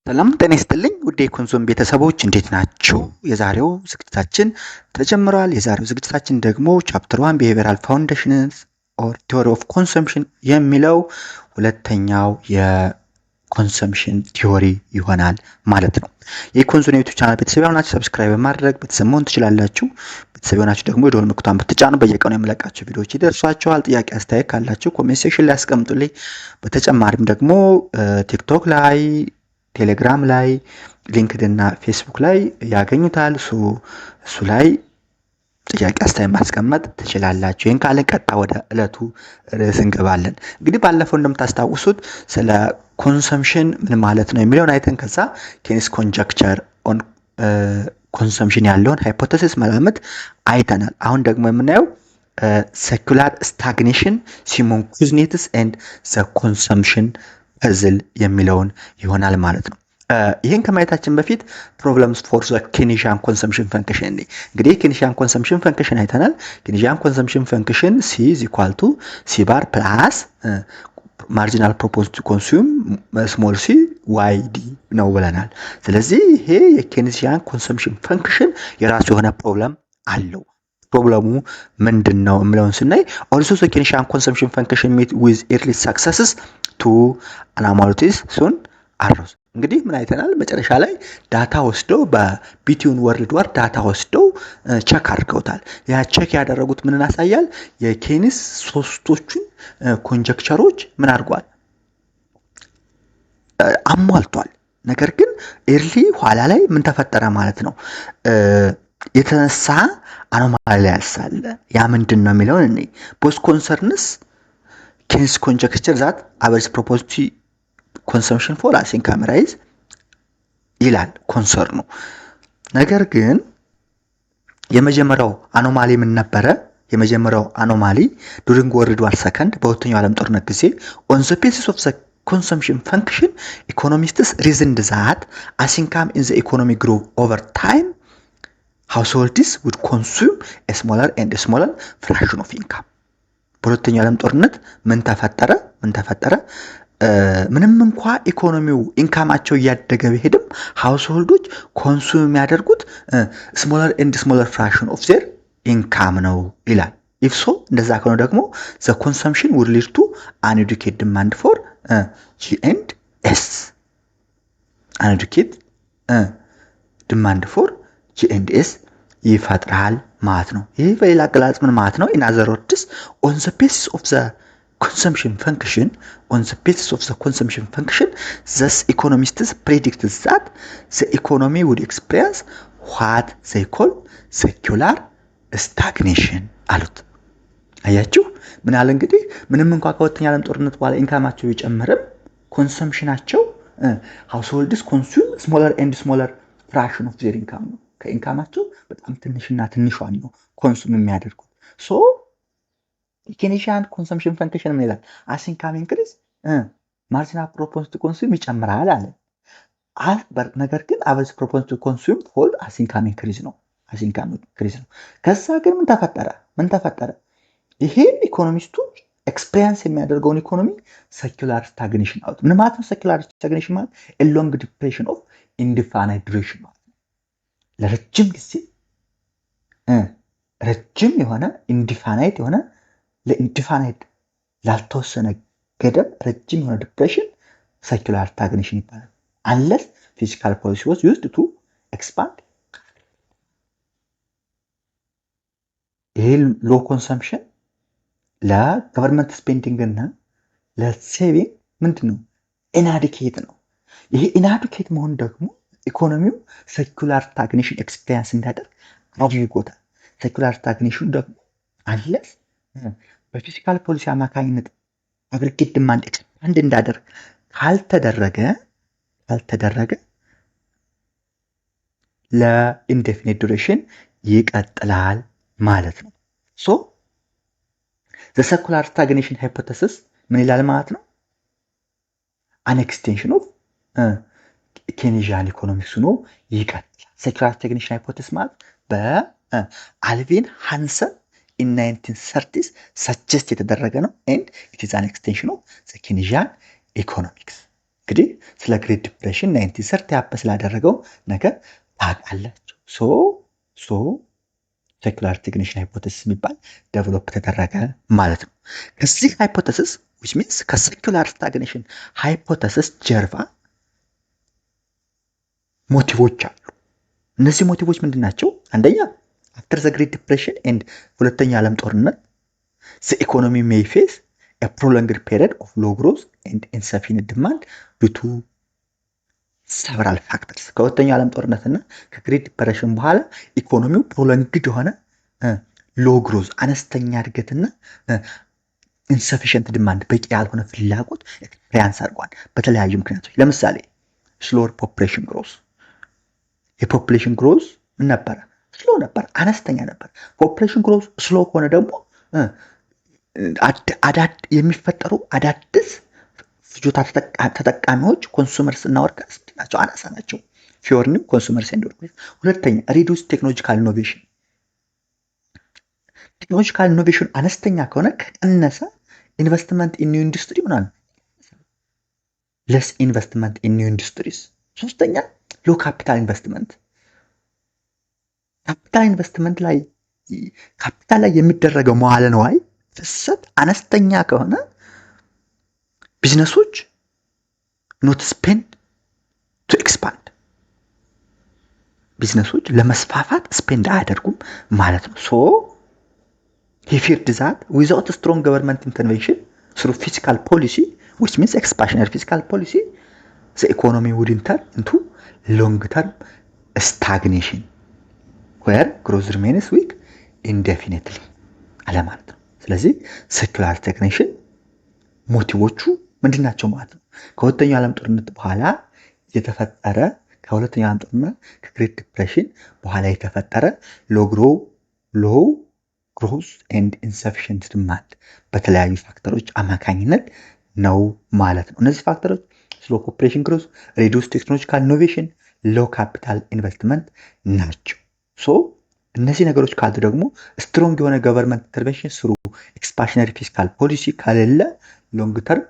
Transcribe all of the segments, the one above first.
ሰላም ጤና ይስጥልኝ ውድ የኮንሶም ቤተሰቦች እንዴት ናችሁ? የዛሬው ዝግጅታችን ተጀምሯል። የዛሬው ዝግጅታችን ደግሞ ቻፕተር 1 ቢሄቪራል ፋውንዴሽንስ ኦር ቲዮሪ ኦፍ ኮንሰምፕሽን የሚለው ሁለተኛው የኮንሰምፕሽን ቲዮሪ ይሆናል ማለት ነው። የኮንሶም ዩቲዩብ ቻናል ቤተሰብ ያሆናችሁ ሰብስክራይብ በማድረግ ቤተሰብ መሆን ትችላላችሁ። ቤተሰብ የሆናችሁ ደግሞ የደወል ምልክቱን ብትጫኑ በየቀኑ የምለቃቸው ቪዲዮዎች ይደርሷችኋል። ጥያቄ አስተያየት ካላችሁ ኮሜንት ሴክሽን ላይ አስቀምጡልኝ። በተጨማሪም ደግሞ ቲክቶክ ላይ ቴሌግራም ላይ ሊንክድን እና ፌስቡክ ላይ ያገኙታል። እሱ ላይ ጥያቄ አስተያየት ማስቀመጥ ትችላላችሁ። ይህን ካለን ቀጥታ ወደ ዕለቱ ርዕስ እንገባለን። እንግዲህ ባለፈው እንደምታስታውሱት ስለ ኮንሰምፕሽን ምን ማለት ነው የሚለውን አይተን ከዛ ኬንስ ኮንጀክቸር ኦን ኮንሰምፕሽን ያለውን ሃይፖቴሲስ መላምት አይተናል። አሁን ደግሞ የምናየው ሴኩላር ስታግኔሽን ሲሞን ኩዝኔትስ ኤንድ ዘ ኮንሰምፕሽን ፐዝል የሚለውን ይሆናል ማለት ነው። ይህን ከማየታችን በፊት ፕሮብለምስ ፎር ዘ ኬኔዥያን ኮንሰምፕሽን ፈንክሽን እንግዲህ ኬኔዥያን ኮንሰምፕሽን ፈንክሽን አይተናል። ኬኔዥያን ኮንሰምፕሽን ፈንክሽን ሲ ኢዝ ኢኳል ቱ ሲ ባር ፕላስ ማርጂናል ፕሮፖዝ ቱ ኮንሱም ስሞል ሲ ዋይ ዲ ነው ብለናል። ስለዚህ ይሄ የኬኔዥያን ኮንሰምፕሽን ፈንክሽን የራሱ የሆነ ፕሮብለም አለው። ፕሮብለሙ ምንድን ነው የሚለውን ስናይ ኦልሶ ዘ ኬኔዥያን ኮንሰምፕሽን ፈንክሽን ሜት ዊዝ ኤርሊ ሰክሰስስ ቱ አናማሊቲስ ሱን አሮስ። እንግዲህ ምን አይተናል? መጨረሻ ላይ ዳታ ወስደው በቢቲውን ወርልድ ዋር ዳታ ወስደው ቸክ አድርገውታል። ያ ቸክ ያደረጉት ምንን ያሳያል? የኬንስ ሶስቶቹን ኮንጀክቸሮች ምን አድርጓል? አሟልቷል። ነገር ግን ኤርሊ ኋላ ላይ ምን ተፈጠረ ማለት ነው? የተነሳ አኖማሊ ያሳለ ያ ምንድን ነው የሚለውን እኔ ቦስ ኮንሰርንስ ኬንስ ኮንጀክቸር ዛት አቨሬጅ ፕሮፖዚቲ ኮንሰምፕሽን ፎር አሲን ካሜራይዝ ይላል ኮንሰርኑ። ነገር ግን የመጀመሪያው አኖማሊ ምን ነበረ? የመጀመሪያው አኖማሊ ዱሪንግ ወርልድ ዋር ሰከንድ በሁለተኛው ዓለም ጦርነት ጊዜ ኦን ዘ ቤሲስ ኦፍ ዘ consumption function economists reasoned that as income in the economy grew over time households would consume a smaller and a smaller fraction of income. በሁለተኛው ዓለም ጦርነት ምን ተፈጠረ? ምንም እንኳ ኢኮኖሚው ኢንካማቸው እያደገ ቢሄድም ሃውስሆልዶች ኮንሱም የሚያደርጉት ስሞለር ኤንድ ስሞለር ፍራክሽን ኦፍ ዜር ኢንካም ነው ይላል። ኢፍ ሶ እንደዛ ከሆነ ደግሞ ዘ ኮንሰምፕሽን ውድ ሊድ ቱ አን ኤዱኬት ዲማንድ ፎር ጂ ኤንድ ኤስ አንኤዱኬት ዲማንድ ፎር ጂ ኤንድ ኤስ ይፈጥራል ማለት ነው። ይህ በሌላ አገላለጽ ምን ማለት ነው? ኢን አዘር ወርድስ ኦን ዘ ቤሲስ ኦፍ ዘ consumption function thus economists predicted that the economy would experience what they call secular stagnation አሉት። አያችሁ ምን አለ? እንግዲህ ምንም እንኳን ከሁለተኛ ዓለም ጦርነት በኋላ ኢንካማቸው ይጨምርም ኮንሰምፕሽናቸው households consume smaller and smaller fraction of their income ነው። ከኢንካማቸው በጣም ትንሽና ትንሿን ነው ኮንሱም የሚያደርጉት። ሶ የኬኔዥያን ኮንሰምፕሽን ፈንክሽን ምን ይላል? አስ ኢንካም ኢንክሪዝ ማርጂናል ፕሮፖዝ ቱ ኮንሱም ይጨምራል አለ። ነገር ግን አቨሬጅ ፕሮፖዝ ቱ ኮንሱም ፎል አስ ኢንካም ኢንክሪዝ ነው። ከዛ ግን ምን ተፈጠረ? ይሄን ኢኮኖሚስቱ ኤክስፔሪንስ የሚያደርገውን ኢኮኖሚ ሴኩላር ስታግኔሽን አሉት። ምን ማለት ነው? ሴኩላር ስታግኔሽን ማለት ኤ ሎንግ ዲፕሬሽን ኦፍ ኢንዲፋይናይት ዱሬሽን ማለት ነው። ለረጅም ጊዜ ረጅም የሆነ ኢንዲፋይናይት የሆነ ለኢንዲፋይናይት ላልተወሰነ ገደብ ረጅም የሆነ ዲፕሬሽን ሴኩላር ስታግኔሽን ይባላል። አንለስ ፊዚካል ፖሊሲ ዋዝ ዩዝድ ቱ ኤክስፓንድ። ይሄ ሎ ኮንሰምፕሽን ለገቨርንመንት ስፔንዲንግ እና ለሴቪንግ ምንድን ነው? ኢናዲኬት ነው። ይሄ ኢናዲኬት መሆን ደግሞ ኢኮኖሚው ሴኩላር ስታግኔሽን ኤክስፔሪንስ እንዲያደርግ አድርጎታል። ሴኩላር ስታግኔሽን ደግሞ አንለስ በፊዚካል ፖሊሲ አማካኝነት አግሪጌት ዲማንድ ኤክስፓንድ እንዳደርግ ካልተደረገ ለኢንዴፊኒት ዱሬሽን ይቀጥላል ማለት ነው። ሶ ዘ ሴኩላር ስታግኔሽን ሃይፖቴሲስ ምን ይላል ማለት ነው? አን ኤክስቴንሽን ኦፍ ኬኔዥያን ኢኮኖሚክስ ነው ይቀጥላል። ሴኩላር ስታግኔሽን ሃይፖቴሲስ ማለት በአልቪን ሃንሰን in 1930s suggest የተደረገ ነው and it is an extension of the Keynesian economics እንግዲህ ስለ ግሬት ዲፕሬሽን 1930 ያበ ስላደረገው ነገር ታውቃላችሁ። ሶ ሴኩላር ስታግኔሽን ሃይፖቴሲስ የሚባል ዴቨሎፕ ተደረገ ማለት ነው። ከዚህ ሃይፖቴሲስ which means ከሴኩላር ስታግኔሽን ሃይፖቴሲስ ጀርባ ሞቲቮች አሉ። እነዚህ ሞቲቮች ምንድን ናቸው? አንደኛ አፍተር ዘ ግሬት ዲፕሬሽን ኤንድ ሁለተኛ ዓለም ጦርነት the economy may face a prolonged period of low growth and insufficient demand due to several factors። ከሁለተኛ ዓለም ጦርነትና ከግሬት ዲፕሬሽን በኋላ ኢኮኖሚው ፕሮሎንግድ የሆነ ሎ ግሮዝ አነስተኛ እድገትና ኢንሰፊሽንት ዲማንድ በቂ ያልሆነ ፍላጎት ኤክስፔሪንስ አድርጓል በተለያዩ ምክንያቶች። ለምሳሌ ስሎር ፖፑሌሽን ግሮዝ፣ የፖፑሌሽን ግሮዝ ምን ነበረ? ስሎ ነበር፣ አነስተኛ ነበር። ፖፑሌሽን ግሮዝ ስሎ ከሆነ ደግሞ የሚፈጠሩ አዳዲስ ፍጆታ ተጠቃሚዎች ኮንሱመርስ እና ወርከርስ ናቸው፣ አናሳ ናቸው። ፊዮር ኒው ኮንሱመርስ ኤንድ ወርከርስ። ሁለተኛ ሪዱስ ቴክኖሎጂካል ኢኖቬሽን፣ ቴክኖሎጂካል ኢኖቬሽን አነስተኛ ከሆነ ከቀነሰ ኢንቨስትመንት ኢን ኒው ኢንዱስትሪ ምናምን ለስ ኢንቨስትመንት ኢን ኒው ኢንዱስትሪስ። ሶስተኛ ሎ ካፒታል ኢንቨስትመንት፣ ካፒታል ላይ የሚደረገው መዋለ ንዋይ ፍሰት አነስተኛ ከሆነ ቢዝነሶች ኖት ስፔንድ ቱ ኤክስፓንድ፣ ቢዝነሶች ለመስፋፋት ስፔንድ አያደርጉም ማለት ነው። ሶ he feared that without a strong government intervention through fiscal policy, which means expansionary fiscal policy, the economy would enter into long-term stagnation where growth remains weak indefinitely አለ ማለት ነው። ስለዚህ ሴኩላር ስታግኔሽን ሞቲቮቹ ምንድናቸው ማለት ነው? ከሁለተኛው ዓለም ጦርነት በኋላ የተፈጠረ ከሁለተኛው ዓለም ጦርነት ከግሬት ዲፕሬሽን በኋላ የተፈጠረ ሎ ግሮዝ ኤንድ ኢንሰፊሽንት ዲማንድ በተለያዩ ፋክተሮች አማካኝነት ነው ማለት ነው። እነዚህ ፋክተሮች ስሎ ፖፑሌሽን ግሮዝ፣ ሪዱስ ቴክኖሎጂካል ኢኖቬሽን፣ ሎ ካፒታል ኢንቨስትመንት ናቸው። ሶ እነዚህ ነገሮች ካሉ ደግሞ ስትሮንግ የሆነ ገቨርንመንት ኢንተርቬንሽን ስሩ ኤክስፓንሽነሪ ፊስካል ፖሊሲ ከሌለ ሎንግ ተርም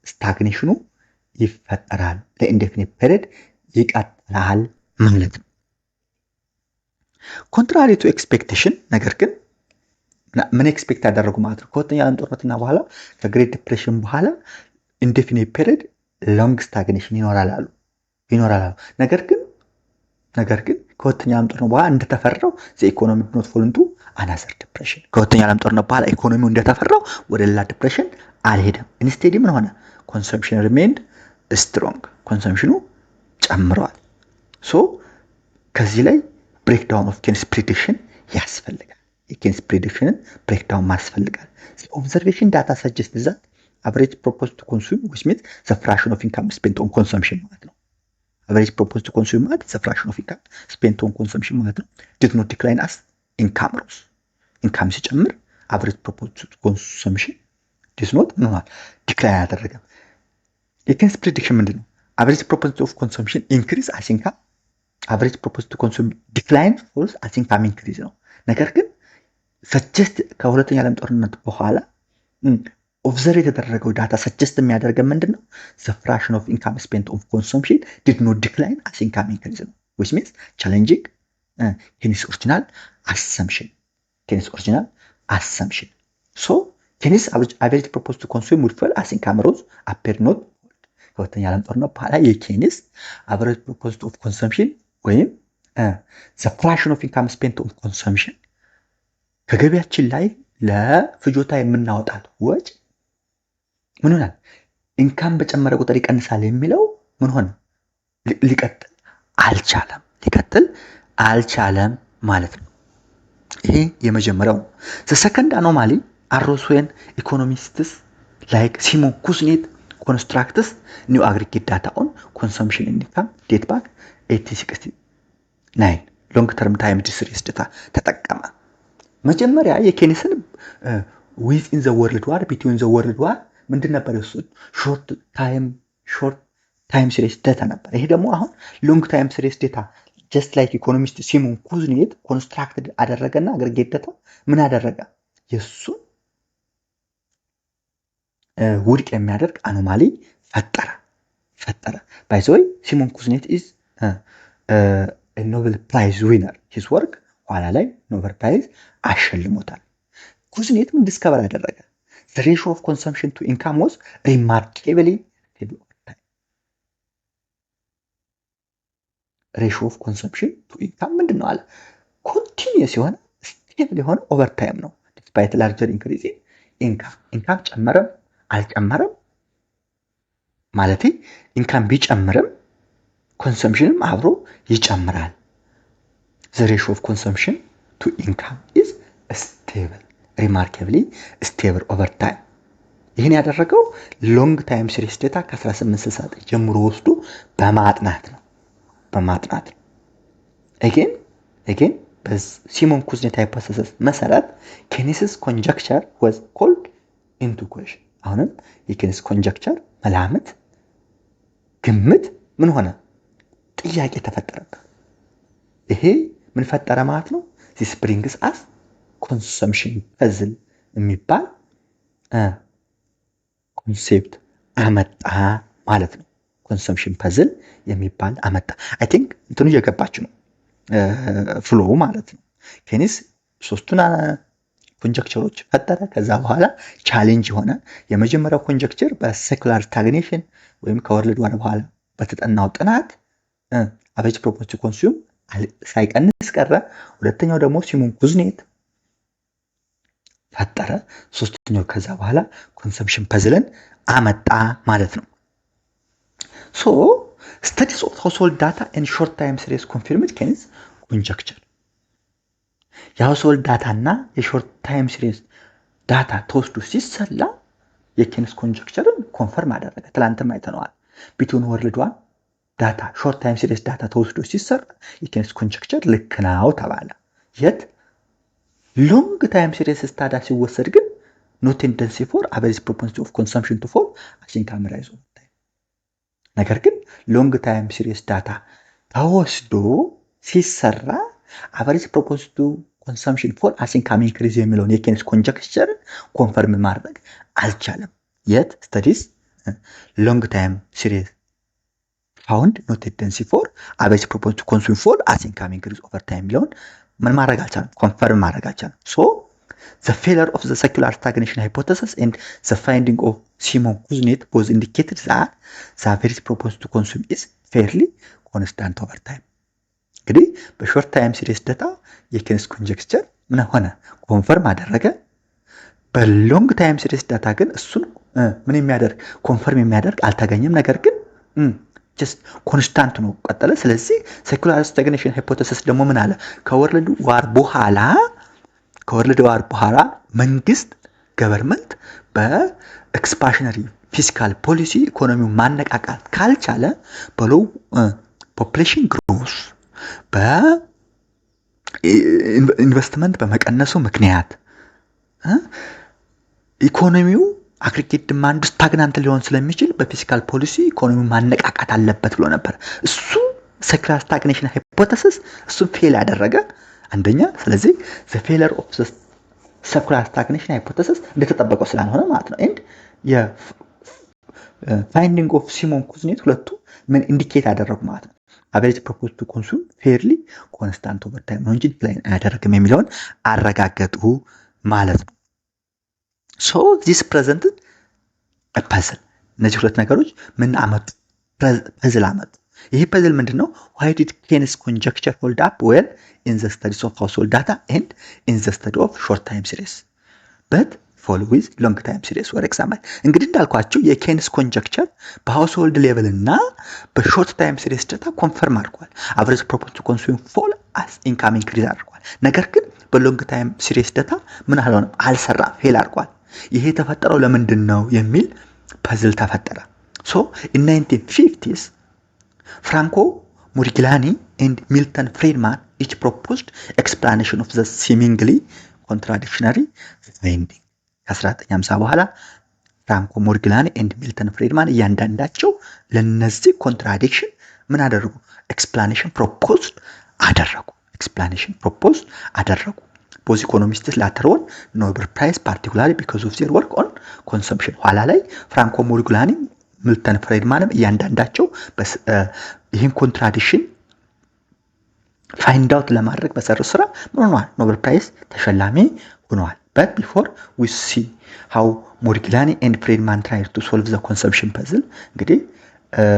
ስታግኔሽኑ ይፈጠራል፣ ለኢንዴፊኒት ፔሪድ ይቀጥላል ማለት ነው። ኮንትራሪ ቱ ኤክስፔክቴሽን፣ ነገር ግን ምን ኤክስፔክት ያደረጉ ማለት ነው? ከሁለተኛ ዓለም ጦርነትና በኋላ ከግሬት ዲፕሬሽን በኋላ ኢንዴፊኒት ፔሪድ ሎንግ ስታግኔሽን ይኖራል አሉ። ነገር ግን ከሁለተኛ ዓለም ጦርነት በኋላ እንደተፈራው ኢኮኖሚ ኖት ፎል ኢንቱ አናዘር ዲፕሬሽን። ከሁለተኛ ዓለም ጦርነት በኋላ ኢኮኖሚው እንደተፈራው ወደ ሌላ ዲፕሬሽን አልሄደም። ኢንስቴድ ምን ሆነ? ኮንሰምፕሽን ሪሜንድ ስትሮንግ፣ ኮንሰምፕሽኑ ጨምረዋል። ሶ ከዚህ ላይ ብሬክዳውን ኦፍ ኬንስ ፕሪዲክሽን ያስፈልጋል። የኬንስ ፕሪዲክሽንን ብሬክዳውን ማስፈልጋል። ኦብዘርቬሽን ዳታ ሰጀስት ዛት አቨሬጅ ፕሮፖዝ ቱ ኮንሱም ዊች ሚንስ ዘ ፍራክሽን ኦፍ ኢንካም ስፔንት ኦን ኮንሰምፕሽን ማለት ነው። average proposed to consume ማለት the fraction of income spent on consumption ማለት ነው። did not decline as income rose። income ሲጨምር average proposed to consumption did not decline አያደረገም። የኬንስ ፕሬዲክሽን ምንድነው? average proposed of consumption increase as income፣ average proposed to consume decline falls as income increase ነው። ነገር ግን ሰጀስት ከሁለተኛ ዓለም ጦርነት በኋላ ኦብዘርቭ የተደረገው ዳታ ሰጀስት የሚያደርገን ምንድነው? the fraction of income spent on consumption did not decline as income increase ነው። which means challenging Keynes original assumption. so Keynes average proposed to consume would fall as income rose appear not ከሁለተኛ ዓለም ጦርነት በኋላ የኬንስ average proposed of consumption ወይም the fraction of income spent on consumption ከገቢያችን ላይ ለፍጆታ የምናወጣው ወጪ ምን ሆነ? ኢንካም በጨመረ ቁጥር ይቀንሳል የሚለው ምን ሆነ? ሊቀጥል አልቻለም ማለት ነው። ይሄ የመጀመሪያው። the second anomaly arose when economists like Simon Kuznets constructs new aggregate data on consumption and income date back 1869 long term time series data ተጠቀመ። መጀመሪያ የኬንስን within the world war between the world war ምንድን ነበር? እሱ ሾርት ታይም ሲሪስ ዳታ ነበር። ይሄ ደግሞ አሁን ሎንግ ታይም ሲሪስ ዳታ ጀስት ላይክ ኢኮኖሚስት ሲሞን ኩዝኔት ኮንስትራክትድ አደረገና አግሪጌት ዳታ ምን አደረገ? የሱን ውድቅ የሚያደርግ አኖማሊ ፈጠረ። ፈጠረ። ባይ ዘ ወይ ሲሞን ኩዝኔት ኢዝ ኖቤል ፕራይዝ ዊነር ሂዝ ወርክ ኋላ ላይ ኖቤል ፕራይዝ አሸልሞታል። ኩዝኔት ምን ዲስከቨር ያደረገ? the ratio of consumption to income was remarkably stable over time. ratio of consumption to income ምንድን ነው አለ? ኮንቲኒየስ የሆነ ስቴብል የሆነ ኦቨር ታይም ነው። despite larger increase in income ጨመረም አልጨመረም ማለት ኢንካም ቢጨምርም ኮንሰምፕሽንም አብሮ ይጨምራል። the ratio of consumption to income is stable, remarkably stable over time. ይህን ያደረገው ሎንግ ታይም ሲሪስ ዴታ ከ1869 ጀምሮ ወስዶ በማጥናት ነው። again በሲሞን ኩዝኔት ሃይፖቴሲስ መሰረት ኬኒስስ ኮንጀክቸር was called into question። አሁንም የኬኒስ ኮንጀክቸር መላምት ግምት ምን ሆነ? ጥያቄ ተፈጠረበት። ይሄ ምን ፈጠረ ማለት ነው? this brings us consumption puzzle የሚባል ኮንሴፕት አመጣ ማለት ነው። ኮንሰምፕሽን ፐዝል የሚባል አመጣ። አይ ቲንክ እንትኑ እየገባችሁ ነው ፍሎ ማለት ነው። ኬኒስ ሶስቱን ኮንጀክቸሮች ፈጠረ። ከዛ በኋላ ቻሌንጅ ሆነ። የመጀመሪያው ኮንጀክቸር በሴኩላር ስታግኔሽን ወይም ከወርልድ ዋር በኋላ በተጠናው ጥናት አቨሬጅ ፕሮፖርሽን ቱ ኮንሱም ሳይቀንስ ቀረ። ሁለተኛው ደግሞ ሲሞን ኩዝኔት ፈጠረ። ሶስተኛው ከዛ በኋላ ኮንሰምፕሽን ፐዝልን አመጣ ማለት ነው። ሶ studies of household data and short time series confirmed ኬኒስ ኮንጀክቸር። የሃውስሆልድ ዳታ እና የሾርት ታይም ሲሪስ ዳታ ተወስዶ ሲሰላ የኬኒስ ኮንጀክቸርን ኮንፈርም አደረገ። ትላንትም አይተነዋል። ቢትዊን ወርልድ ዋር ዳታ ሾርት ታይም ሲሪስ ዳታ ተወስዶ ሲሰራ የኬኒስ ኮንጀክቸር ልክ ነው ተባለ። የት ሎንግ ታይም ሲሪስ ዳታ ሲወሰድ ግን no tendency for average propensity of consumption to fall as in camera is over time። ነገር ግን ሎንግ ታይም ሲሪስ ዳታ ተወስዶ ሲሰራ average propensity to consumption fall as in coming increase የሚለውን የኬኒስ ኮንጀክቸር ኮንፈርም ማድረግ አልቻለም። የት studies long time series found no tendency for average propensity to consume fall as in coming increase over time የሚለውን ምን ማድረግ አልቻለም? ኮንፈርም ማድረግ አልቻለም። so the failure of the secular stagnation hypothesis and the finding of Simon Kuznets was indicated that the average propensity to consume is fairly constant over time። እንግዲህ በሾርት ታይም ሲሪስ ዳታ የኬኒስ ኮንጀክቸር ምን ሆነ? ኮንፈርም አደረገ። በሎንግ ታይም ሲሪስ ዳታ ግን እሱን ምን የሚያደርግ ኮንፈርም የሚያደርግ አልተገኘም። ነገር ግን ጀስት ኮንስታንት ነው ቀጠለ። ስለዚህ ሴኩላር ስታግኔሽን ሃይፖቴሲስ ደግሞ ምን አለ? ከወርልድ ዋር በኋላ መንግስት ገቨርንመንት በኤክስፓንሽነሪ ፊስካል ፖሊሲ ኢኮኖሚውን ማነቃቃት ካልቻለ በሎው ፖፑሌሽን ግሮዝ በኢንቨስትመንት በመቀነሱ ምክንያት ኢኮኖሚው አግሪጌት ዲማንድ ስታግናንት ሊሆን ስለሚችል በፊስካል ፖሊሲ ኢኮኖሚውን ማነቃቃት አለበት ብሎ ነበር። እሱ ሴኩላር ስታግኔሽን ሃይፖቴሲስ እሱን ፌል ያደረገ አንደኛ። ስለዚህ the failure of the secular stagnation hypothesis እንደተጠበቀው ስላልሆነ ማለት ነው። ኤንድ የፋይንዲንግ ኦፍ ሲሞን ኩዝኔት ሁለቱ ምን ኢንዲኬት ያደረጉ ማለት ነው? average proposed to consume fairly constant over time ነው እንጂ ዲክላይን አያደርግም የሚለውን አረጋገጡ ማለት ነው። so this presented a puzzle። እነዚህ ሁለት ነገሮች ምን አመጡ? ፐዝል አመጡ። ይሄ ፐዝል ምንድነው? why did Keynes conjecture hold up well in the studies of household data and in the study of short time series but fall with long time series were examined። እንግዲህ እንዳልኳችሁ የኬኒስ ኮንጀክቸር በሃውስሆልድ ሌቭል እና በሾርት ታይም ሲሪስ ዳታ ኮንፈርም አድርጓል። average propensity to consume fall as income increase አድርጓል። ነገር ግን በሎንግ ታይም ሲሪስ ዳታ ምን አልሆነም? አልሰራም፣ ፌል አድርጓል። ይሄ የተፈጠረው ለምንድን ነው የሚል ፐዝል ተፈጠረ። so in 1950s Franco Modigliani and Milton Friedman each proposed explanation of the seemingly contradictory finding። ከ1950 በኋላ ፍራንኮ ሞዲግላኒ and ሚልተን ፍሪድማን እያንዳንዳቸው ለነዚህ ኮንትራዲክሽን ምን አደረጉ? ኤክስፕላኔሽን ፕሮፖዝ አደረጉ። ቦዝ ኢኮኖሚስትስ later on Nobel Prize particularly because of their work on consumption። ኋላ ላይ ፍራንኮ ሞዲግላኒ ሚልተን ፍሬድማንም እያንዳንዳቸው ይህን ኮንትራዲክሽን ፋይንድ አውት ለማድረግ በሰሩት ስራ ምን ሆነዋል? ኖቤል ፕራይዝ ተሸላሚ ሆነዋል። but before we see how Modigliani and Friedman tried to solve the consumption puzzle እንግዲህ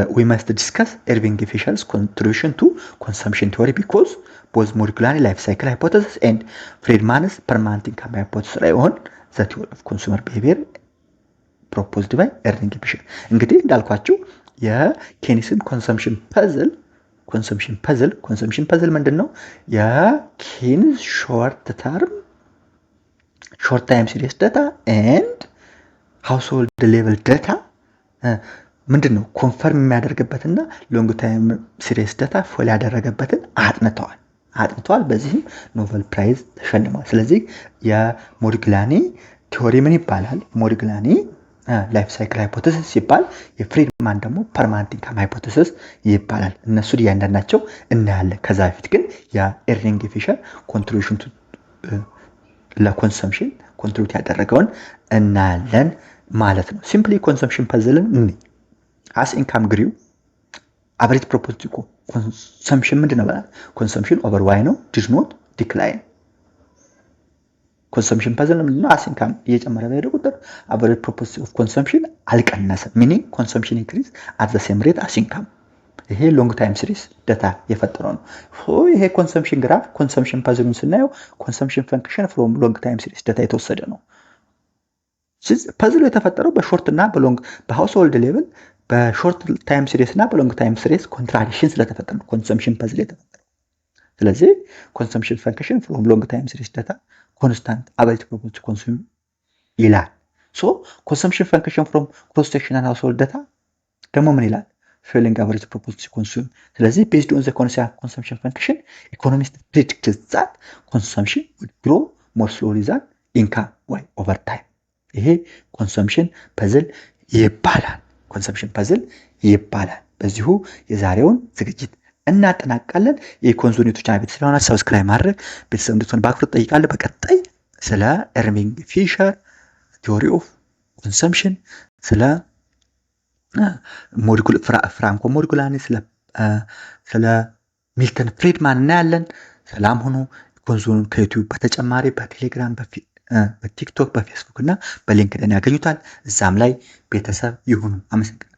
we must discuss Irving Fisher's contribution to consumption theory because both Modigliani life cycle hypothesis and Friedman's permanent income hypothesis ላይ on the theory of consumer behavior proposed by Irving Fisher እንግዲህ እንዳልኳችሁ የኬኒስን ኮንሰምፕሽን ፐዝል ምንድነው? የኬንስ ሾርት ታይም ሲሪየስ ዳታ ኤንድ ሃውስሆልድ ሌቨል ዳታ ምንድነው ኮንፈርም የሚያደርግበትና ሎንግ ታይም ሲሪየስ ዳታ ፎል ያደረገበትን አጥንተዋል። በዚህም ኖቤል ፕራይዝ ተሸልመዋል። ስለዚህ የሞዲግላኒ ቲዮሪ ምን ይባላል? ሞዲግላኒ ላይፍ ሳይክል ሃይፖቴሲስ ሲባል የፍሪድማን ደግሞ ፐርማነንት ኢንካም ሃይፖቴሲስ ይባላል። እነሱ እያንዳንዳቸው እናያለን። ከዛ በፊት ግን የኤርቪንግ ፊሸር ኮንትሪቢዩሽን ለኮንሰምፕሽን ኮንትሪቢዩት ያደረገውን እናያለን ማለት ነው። ሲምፕሊ ኮንሰምፕሽን ፐዝልን as income grew average proposed consumption ምንድነው? ኮንሰምፕሽን ኦቨር ዋይ ነው did not decline ኮንሰምፕሽን ፐዝል ምንድነው? as income እየጨመረ በሄደ ቁጥር average proposed consumption አልቀነሰም meaning consumption increase at the same rate as income ይሄ ሎንግ ታይም ሲሪስ ዳታ የፈጠረው ነው። ይሄ ኮንሰምፕሽን ግራፍ ኮንሰምፕሽን ፐዝሉን ስናየው ኮንሰምፕሽን ፈንክሽን ፍሮም ሎንግ ታይም ሲሪስ ዳታ የተወሰደ ነው። ፐዝሉ የተፈጠረው በሾርት እና በሎንግ በሃውስሆልድ ሌቭል በሾርት ታይም ሲሪስ እና በሎንግ ታይም ሲሪስ ኮንትራዲክሽን ስለተፈጠረ ነው ኮንሰምፕሽን ፐዝል የተፈጠረው። ስለዚህ ኮንሰምፕሽን ፈንክሽን ፍሮም ሎንግ ታይም ሲሪስ ዳታ ኮንስታንት አቨሬጅ ፕሮፖርት ኮንሱም ይላል። ኮንሰምፕሽን ፈንክሽን ፍሮም ክሮስ ሴክሽናል ሃውስሆልድ ዳታ ደግሞ ምን ይላል? falling average proposed consume ስለዚህ based on the consumption function economists predict that consumption would grow more slowly than income why over time ይሄ ኮንሰምፕሽን ፐዝል ይባላል። በዚሁ የዛሬውን ዝግጅት እናጠናቅቃለን። የኮንሶኒቱ ቻናል ቤተሰብ ሆናችሁ ሰብስክራይብ ማድረግ ቤተሰብ እንድትሆኑ በአክብሮት ጠይቃለሁ። በቀጣይ ስለ ኤርቪንግ ፊሸር ቲዮሪ ኦፍ ኮንሰምፕሽን ስለ ፍራንኮ ሞዲግላኒ ስለ ሚልተን ፍሪድማን እናያለን። ሰላም ሁኑ። ኮንሶኑን ከዩቲዩብ በተጨማሪ በቴሌግራም በቲክቶክ በፌስቡክ እና በሊንክድኢን ያገኙታል። እዛም ላይ ቤተሰብ ይሁኑ። አመሰግናለሁ።